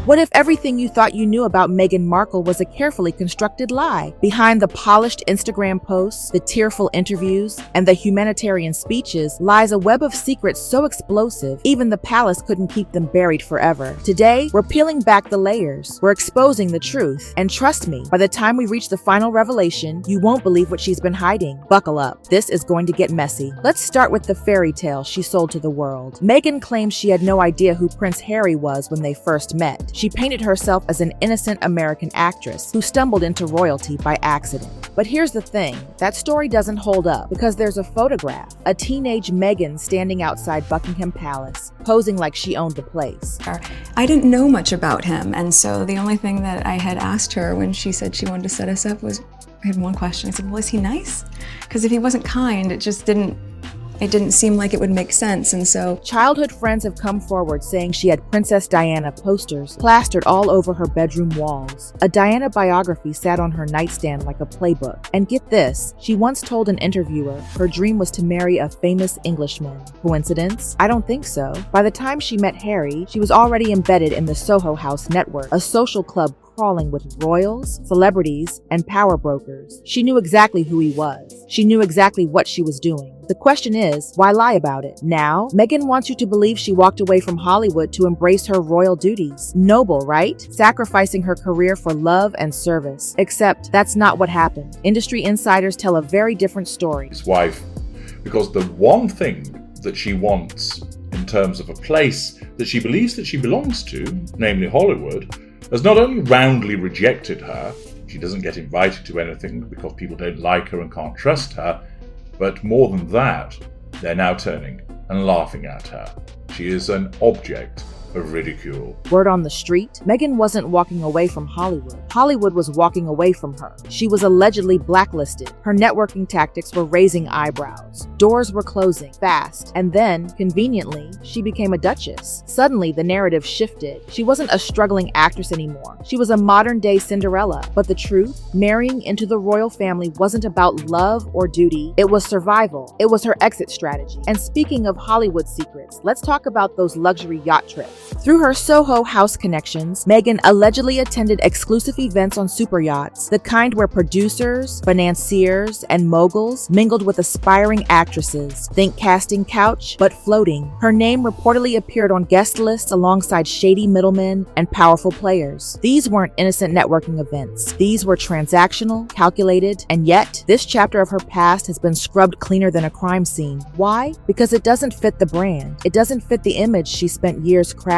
What if everything you thought you knew about Meghan Markle was a carefully constructed lie? Behind the polished Instagram posts, the tearful interviews, and the humanitarian speeches lies a web of secrets so explosive, even the palace couldn't keep them buried forever. Today, we're peeling back the layers. We're exposing the truth. And trust me, by the time we reach the final revelation, you won't believe what she's been hiding. Buckle up. This is going to get messy. Let's start with the fairy tale she sold to the world. Meghan claims she had no idea who Prince Harry was when they first met. She painted herself as an innocent American actress who stumbled into royalty by accident. But here's the thing, that story doesn't hold up because there's a photograph, a teenage Meghan standing outside Buckingham Palace, posing like she owned the place. I didn't know much about him, and so the only thing that I had asked her when she said she wanted to set us up was, I had one question. I said, well, is he nice? Because if he wasn't kind, it didn't seem like it would make sense, and so... Childhood friends have come forward saying she had Princess Diana posters plastered all over her bedroom walls. A Diana biography sat on her nightstand like a playbook. And get this, she once told an interviewer her dream was to marry a famous Englishman. Coincidence? I don't think so. By the time she met Harry, she was already embedded in the Soho House network, a social club crawling with royals, celebrities, and power brokers. She knew exactly who he was. She knew exactly what she was doing. The question is, why lie about it? Now, Meghan wants you to believe she walked away from Hollywood to embrace her royal duties. Noble, right? Sacrificing her career for love and service. Except that's not what happened. Industry insiders tell a very different story. His wife, because the one thing that she wants in terms of a place that she believes that she belongs to, namely Hollywood, has not only roundly rejected her, she doesn't get invited to anything because people don't like her and can't trust her, but more than that, they're now turning and laughing at her. She is an object of ridicule. Word on the street, Meghan wasn't walking away from Hollywood. Hollywood was walking away from her. She was allegedly blacklisted. Her networking tactics were raising eyebrows. Doors were closing fast. And then, conveniently, she became a duchess. Suddenly, the narrative shifted. She wasn't a struggling actress anymore. She was a modern-day Cinderella. But the truth? Marrying into the royal family wasn't about love or duty. It was survival. It was her exit strategy. And speaking of Hollywood secrets, let's talk about those luxury yacht trips. Through her Soho House connections, Meghan allegedly attended exclusive events on super yachts, the kind where producers, financiers, and moguls mingled with aspiring actresses. Think casting couch, but floating. Her name reportedly appeared on guest lists alongside shady middlemen and powerful players. These weren't innocent networking events. These were transactional, calculated, and yet, this chapter of her past has been scrubbed cleaner than a crime scene. Why? Because it doesn't fit the brand. It doesn't fit the image she spent years crafting.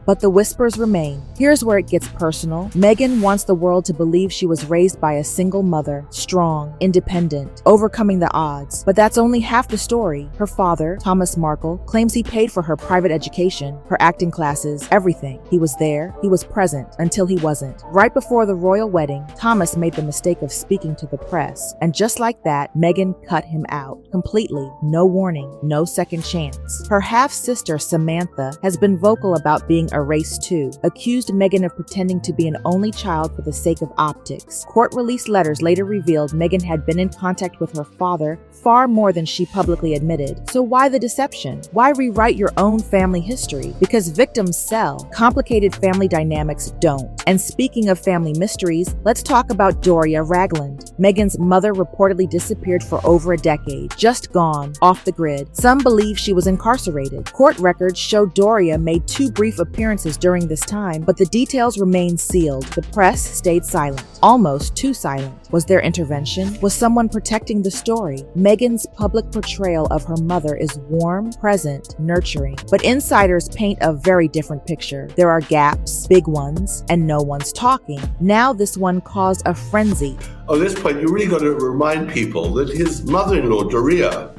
But the whispers remain. Here's where it gets personal. Meghan wants the world to believe she was raised by a single mother, strong, independent, overcoming the odds. But that's only half the story. Her father, Thomas Markle, claims he paid for her private education, her acting classes, everything. He was there, he was present, until he wasn't. Right before the royal wedding, Thomas made the mistake of speaking to the press. And just like that, Meghan cut him out. Completely. No warning, no second chance. Her half-sister, Samantha, has been vocal about being erased too, accused Meghan of pretending to be an only child for the sake of optics. Court-released letters later revealed Meghan had been in contact with her father far more than she publicly admitted. So why the deception? Why rewrite your own family history? Because victims sell. Complicated family dynamics don't. And speaking of family mysteries, let's talk about Doria Ragland. Meghan's mother reportedly disappeared for over a decade, just gone, off the grid. Some believe she was incarcerated. Court records show Doria made 2 brief appearances during this time, but the details remained sealed. The press stayed silent, almost too silent. Was there intervention? Was someone protecting the story? Meghan's public portrayal of her mother is warm, present, nurturing. But insiders paint a very different picture. There are gaps, big ones, and no one's talking. Now this one caused a frenzy. On this point, you really got to remind people that his mother-in-law, Doria,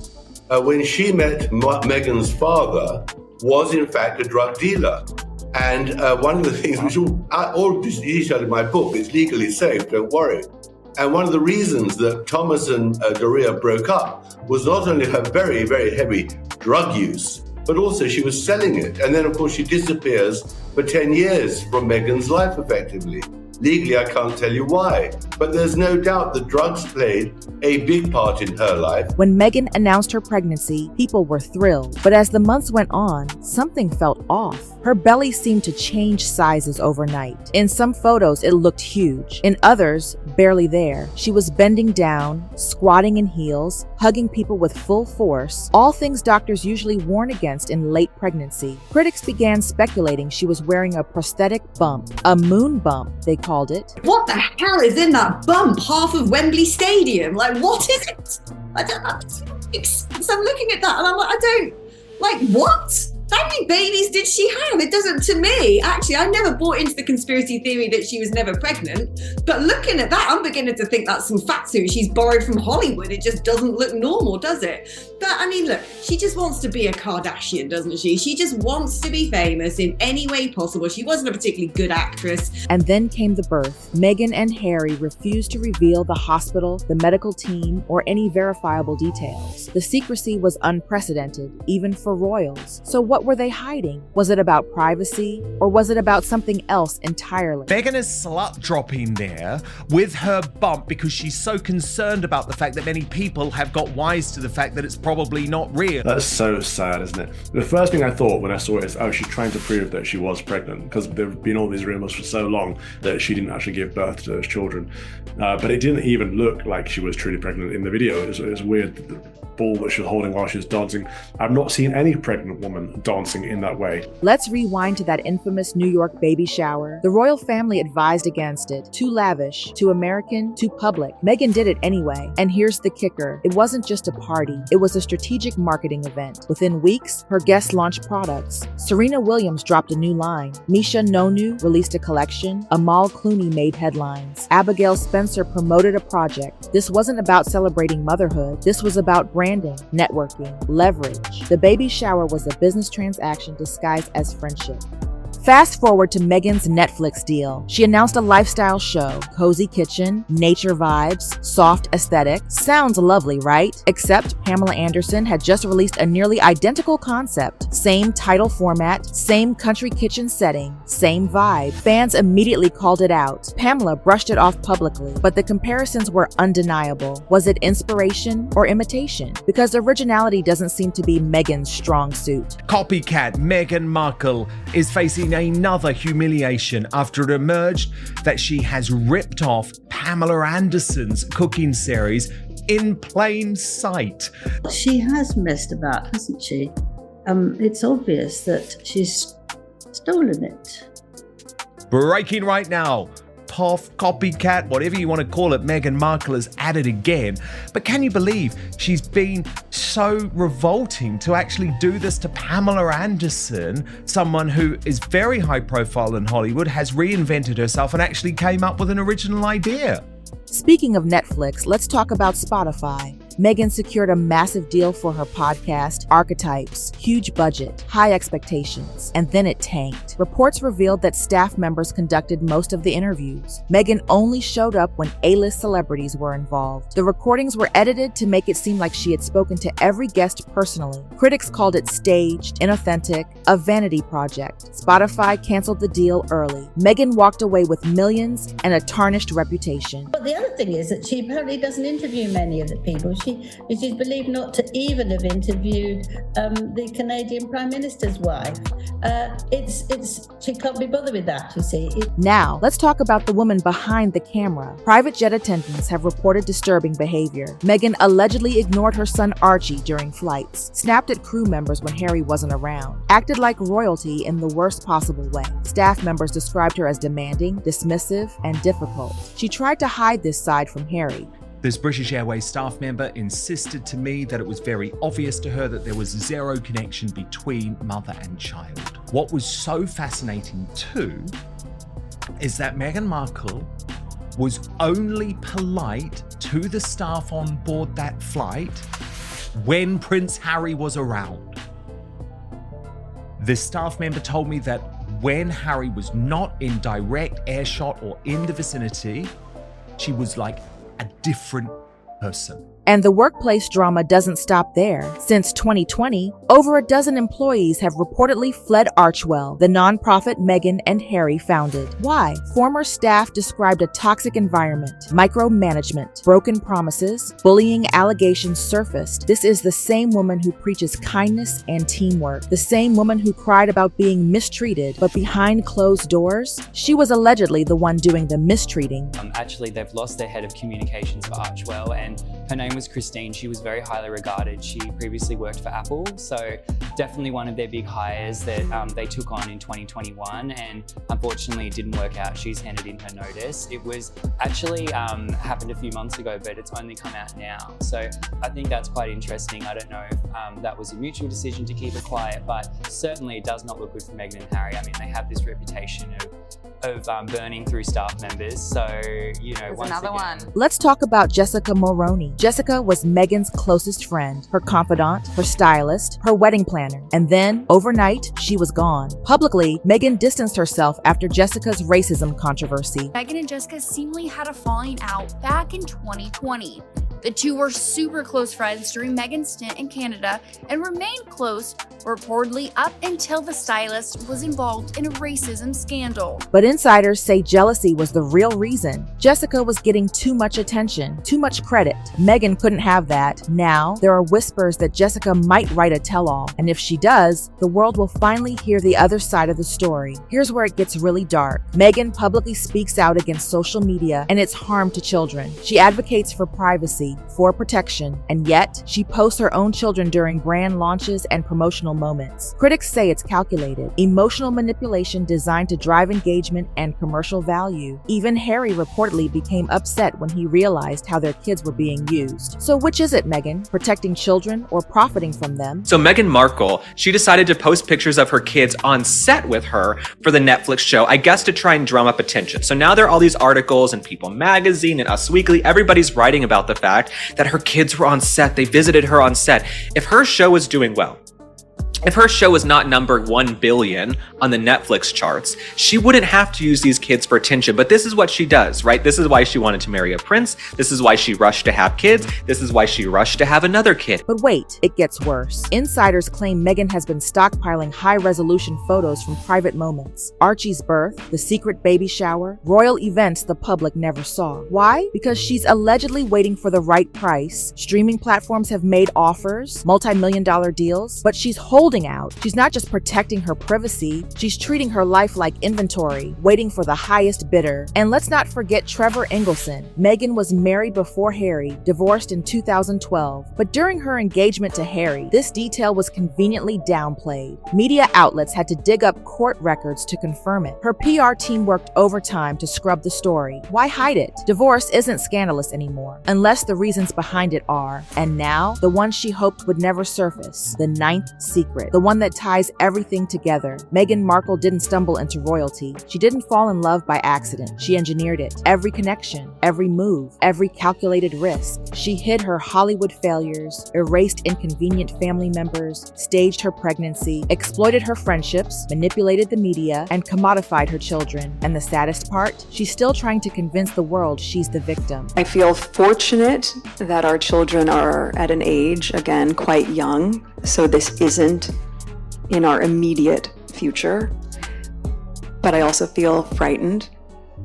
when she met Meghan's father, was in fact a drug dealer. And one of the things, which all detailed in my book, is legally safe, don't worry. And one of the reasons that Thomas and Doria broke up was not only her very, very heavy drug use, but also she was selling it. And then, of course, she disappears for 10 years from Meghan's life, effectively. Legally, I can't tell you why. But there's no doubt that drugs played a big part in her life. When Meghan announced her pregnancy, people were thrilled. But as the months went on, something felt off. Her belly seemed to change sizes overnight. In some photos, it looked huge. In others, barely there. She was bending down, squatting in heels, hugging people with full force, all things doctors usually warn against in late pregnancy. Critics began speculating she was wearing a prosthetic bump, a moon bump, they called it. What the hell is in that bump? Half of Wembley Stadium? Like, what is it? So I'm looking at that and I'm like, what? How many babies did she have? It doesn't, to me, actually, I never bought into the conspiracy theory that she was never pregnant. But looking at that, I'm beginning to think that's some fat suit she's borrowed from Hollywood. It just doesn't look normal, does it? But I mean, look, she just wants to be a Kardashian, doesn't she? She just wants to be famous in any way possible. She wasn't a particularly good actress. And then came the birth. Meghan and Harry refused to reveal the hospital, the medical team, or any verifiable details. The secrecy was unprecedented, even for royals. So what were they hiding? Was it about privacy, or was it about something else entirely? Meghan is slut dropping there with her bump because she's so concerned about the fact that many people have got wise to the fact that it's probably not real. That's so sad, isn't it? The first thing I thought when I saw it is, oh, she's trying to prove that she was pregnant, because there have been all these rumors for so long that she didn't actually give birth to those children. But it didn't even look like she was truly pregnant in the video. It was weird, the ball that she was holding while she was dancing. I've not seen any pregnant woman dancing in that way. Let's rewind to that infamous New York baby shower. The royal family advised against it. Too lavish, too American, too public. Meghan did it anyway. And here's the kicker. It wasn't just a party. It was a strategic marketing event. Within weeks, her guests launched products. Serena Williams dropped a new line. Misha Nonu released a collection. Amal Clooney made headlines. Abigail Spencer promoted a project. This wasn't about celebrating motherhood. This was about branding, networking, leverage. The baby shower was a business transaction disguised as friendship. Fast forward to Meghan's Netflix deal. She announced a lifestyle show, cozy kitchen, nature vibes, soft aesthetic. Sounds lovely, right? Except Pamela Anderson had just released a nearly identical concept. Same title format, same country kitchen setting, same vibe. Fans immediately called it out. Pamela brushed it off publicly, but the comparisons were undeniable. Was it inspiration or imitation? Because originality doesn't seem to be Meghan's strong suit. Copycat Meghan Markle is facing another humiliation after it emerged that she has ripped off Pamela Anderson's cooking series in plain sight. She has messed about, hasn't she? It's obvious that she's stolen it. Breaking right now. Puff, copycat, whatever you want to call it, Meghan Markle is at it again. But can you believe she's been so revolting to actually do this to Pamela Anderson, someone who is very high profile in Hollywood, has reinvented herself and actually came up with an original idea? Speaking of Netflix, let's talk about Spotify. Meghan secured a massive deal for her podcast, Archetypes. Huge budget, high expectations, and then it tanked. Reports revealed that staff members conducted most of the interviews. Meghan only showed up when A-list celebrities were involved. The recordings were edited to make it seem like she had spoken to every guest personally. Critics called it staged, inauthentic, a vanity project. Spotify canceled the deal early. Meghan walked away with millions and a tarnished reputation. But the other thing is that she apparently doesn't interview many of the people. She's believed not to even have interviewed the Canadian Prime Minister's wife. She can't be bothered with that, you see. Now, let's talk about the woman behind the camera. Private jet attendants have reported disturbing behavior. Meghan allegedly ignored her son Archie during flights, snapped at crew members when Harry wasn't around, acted like royalty in the worst possible way. Staff members described her as demanding, dismissive, and difficult. She tried to hide this side from Harry. This British Airways staff member insisted to me that it was very obvious to her that there was zero connection between mother and child. What was so fascinating too is that Meghan Markle was only polite to the staff on board that flight when Prince Harry was around. This staff member told me that when Harry was not in direct earshot or in the vicinity, she was like a different person. And the workplace drama doesn't stop there. Since 2020, over a dozen employees have reportedly fled Archewell, the nonprofit Meghan and Harry founded. Why? Former staff described a toxic environment, micromanagement, broken promises, bullying allegations surfaced. This is the same woman who preaches kindness and teamwork, the same woman who cried about being mistreated, but behind closed doors, she was allegedly the one doing the mistreating. Actually, they've lost their head of communications for Archewell, and her name was Christine. She was very highly regarded. She previously worked for Apple, so definitely one of their big hires that they took on in 2021, and unfortunately it didn't work out. She's handed in her notice. It was actually happened a few months ago, but it's only come out now. So I think that's quite interesting. I don't know if that was a mutual decision to keep it quiet, but certainly it does not look good for Meghan and Harry. I mean, they have this reputation of burning through staff members. So, you know, There's once another again, one. Let's talk about Jessica Mulroney. Jessica was Meghan's closest friend, her confidant, her stylist, her wedding planner. And then, overnight, she was gone. Publicly, Meghan distanced herself after Jessica's racism controversy. Meghan and Jessica seemingly had a falling out back in 2020. The two were super close friends during Meghan's stint in Canada and remained close reportedly up until the stylist was involved in a racism scandal. But insiders say jealousy was the real reason. Jessica was getting too much attention, too much credit. Meghan couldn't have that. Now, there are whispers that Jessica might write a tell-all, and if she does, the world will finally hear the other side of the story. Here's where it gets really dark. Meghan publicly speaks out against social media and its harm to children. She advocates for privacy, for protection, and yet she posts her own children during brand launches and promotional moments. Critics say it's calculated, emotional manipulation designed to drive engagement and commercial value. Even Harry reportedly became upset when he realized how their kids were being used. So which is it, Meghan? Protecting children or profiting from them? So Meghan Markle, she decided to post pictures of her kids on set with her for the Netflix show, I guess to try and drum up attention. So now there are all these articles in People Magazine and Us Weekly, everybody's writing about the fact that her kids were on set, they visited her on set. If her show was doing well, if her show was not number 1 billion on the Netflix charts, she wouldn't have to use these kids for attention. But this is what she does, right? This is why she wanted to marry a prince. This is why she rushed to have kids. This is why she rushed to have another kid. But wait, it gets worse. Insiders claim Meghan has been stockpiling high-resolution photos from private moments. Archie's birth, the secret baby shower, royal events the public never saw. Why? Because she's allegedly waiting for the right price. Streaming platforms have made offers, multi-million-dollar deals, but she's holding out. She's not just protecting her privacy, she's treating her life like inventory, waiting for the highest bidder. And let's not forget Trevor Engelson. Meghan was married before Harry, divorced in 2012. But during her engagement to Harry, this detail was conveniently downplayed. Media outlets had to dig up court records to confirm it. Her PR team worked overtime to scrub the story. Why hide it? Divorce isn't scandalous anymore, unless the reasons behind it are. And now, the one she hoped would never surface, the 9th secret. The one that ties everything together. Meghan Markle didn't stumble into royalty. She didn't fall in love by accident. She engineered it. Every connection, every move, every calculated risk. She hid her Hollywood failures, erased inconvenient family members, staged her pregnancy, exploited her friendships, manipulated the media, and commodified her children. And the saddest part? She's still trying to convince the world she's the victim. I feel fortunate that our children are at an age, again, quite young, so this isn't in our immediate future. But I also feel frightened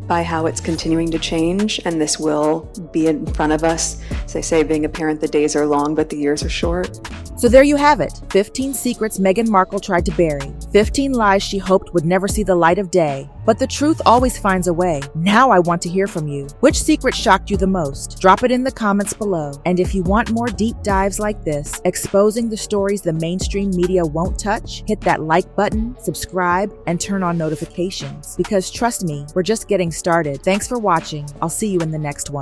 by how it's continuing to change, and this will be in front of us. As they say, being a parent, the days are long, but the years are short. So there you have it, 15 secrets Meghan Markle tried to bury, 15 lies she hoped would never see the light of day. But the truth always finds a way. Now I want to hear from you. Which secret shocked you the most? Drop it in the comments below. And if you want more deep dives like this, exposing the stories the mainstream media won't touch, hit that like button, subscribe, and turn on notifications. Because trust me, we're just getting started. Thanks for watching. I'll see you in the next one.